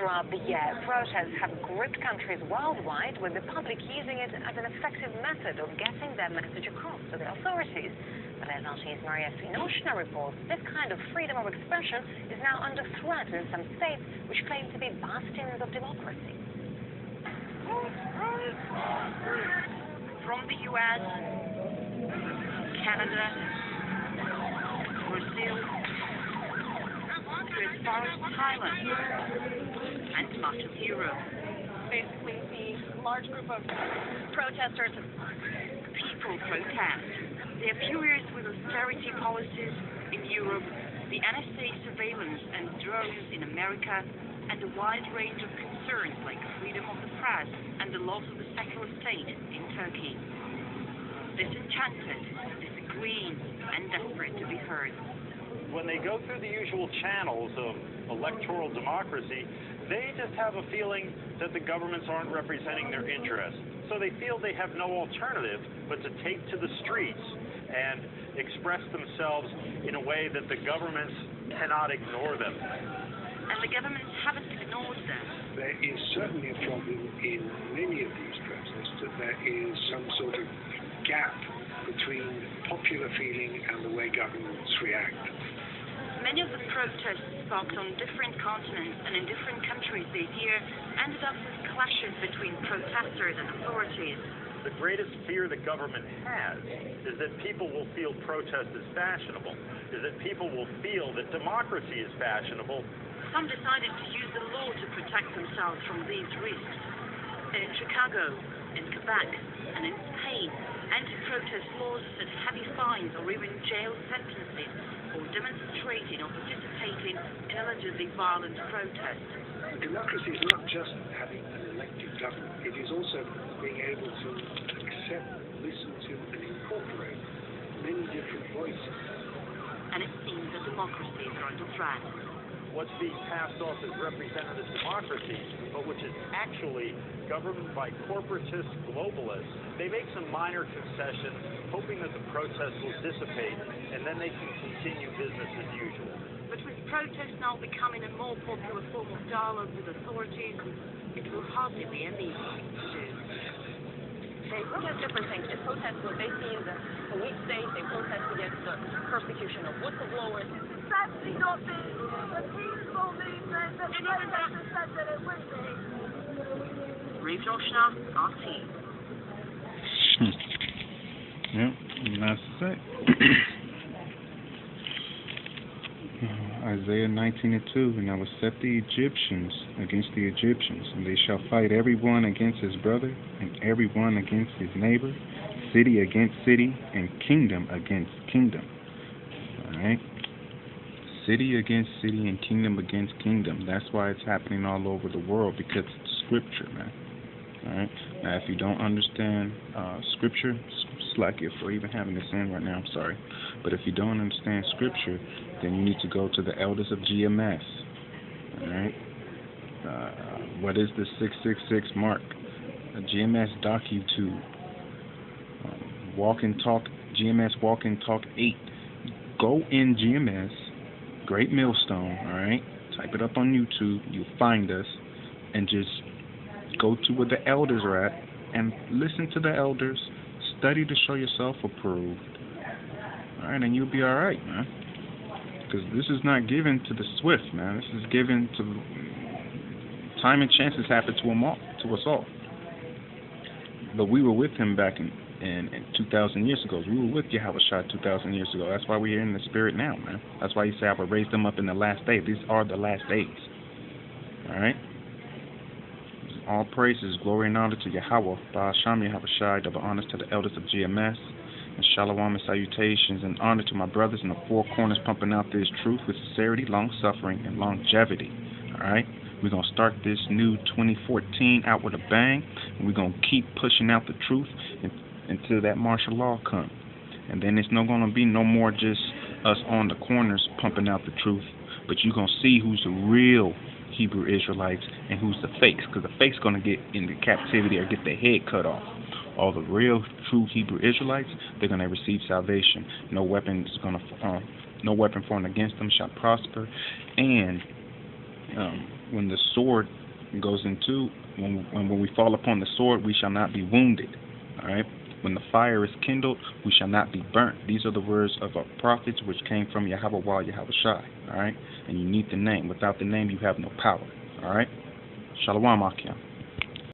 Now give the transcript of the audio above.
Throughout the year, protests have gripped countries worldwide, with the public using it as an effective method of getting their message across to the authorities. But as RT's Mayakaahla reports, this kind of freedom of expression is now under threat in some states which claim to be bastions of democracy. From the US, Canada, Brazil, to as far as Thailand and much of Europe. Basically, the large group of protesters. People protest. They are furious with austerity policies in Europe, the NSA surveillance and drones in America, and a wide range of concerns like freedom of the press and the loss of the secular state in Turkey. Disenchanted, disagreeing, and desperate to be heard. When they go through the usual channels of electoral democracy, they just have a feeling that the governments aren't representing their interests. So they feel they have no alternative but to take to the streets and express themselves in a way that the governments cannot ignore them. And the governments haven't ignored them. There is certainly a problem in many of these protests that there is some sort of gap between popular feeling and the way governments react. Many of the protests sparked on different continents and in different countries this year ended up with clashes between protesters and authorities. The greatest fear the government has is that people will feel protest is fashionable, is that people will feel that democracy is fashionable. Some decided to use the law to protect themselves from these risks. In Chicago, in Quebec, and in Spain, anti-protest laws set heavy fines or even jail sentences for demonstrating or participating in allegedly violent protests. Democracy is not just having an elected government, it is also being able to accept, listen to, and incorporate many different voices. And it seems that democracies are under threat. What's being passed off as representative democracy, but which is actually governed by corporatist globalists. They make some minor concessions, hoping that the protests will dissipate, and then they can continue business as usual. But with protests now becoming a more popular form of dialogue with authorities, it will hardly be an easy thing to do. They protest different things. They protest what they see in the police state. They protest against the persecution of whistleblowers. It's actually not the peaceful movement that the protesters said that it would be. Mayakaahla, RT. Yep, and that's it. Isaiah 19:2, and I will set the Egyptians against the Egyptians, and they shall fight every one against his brother, and every one against his neighbor, city against city, and kingdom against kingdom. Alright? City against city, and kingdom against kingdom. That's why it's happening all over the world, because it's scripture, man. Alright? Now, if you don't understand scripture, slack you for even having this in right now, I'm sorry. But if you don't understand scripture, then you need to go to the elders of GMS. Alright? What is the 666 mark? GMS DocuTube. Walk and Talk, GMS Walk and Talk 8. Go in GMS, Great Millstone, alright? Type it up on YouTube, you'll find us, and just go to where the elders are at, and listen to the elders, study to show yourself approved. Alright, and you'll be alright, man. Because this is not given to the swift, man. This is given to time and chances happen to them all, to us all. But we were with him back in 2,000 years ago. We were with Yahushua 2,000 years ago. That's why we're here in the spirit now, man. That's why he said I will raise them up in the last day. These are the last days. Alright? All praises, glory and honor to Yahweh, Ba'asham Yahushua, double honors to the elders of GMS, and shalom and salutations and honor to my brothers in the four corners pumping out this truth with sincerity, long-suffering, and longevity. Alright? We're going to start this new 2014 out with a bang, and we're going to keep pushing out the truth until that martial law comes. And then it's not going to be no more just us on the corners pumping out the truth, but you're going to see who's the real Hebrew Israelites and who's the fakes, because the fakes going to get into captivity or get their head cut off. All the real, true Hebrew Israelites, they're going to receive salvation. No weapon formed against them shall prosper, and when the sword goes into, when we fall upon the sword, we shall not be wounded. All right. When the fire is kindled, we shall not be burnt. These are the words of our prophets which came from Yahweh Yahushai. All right. And you need the name. Without the name, you have no power. All right. Shalom, Akim.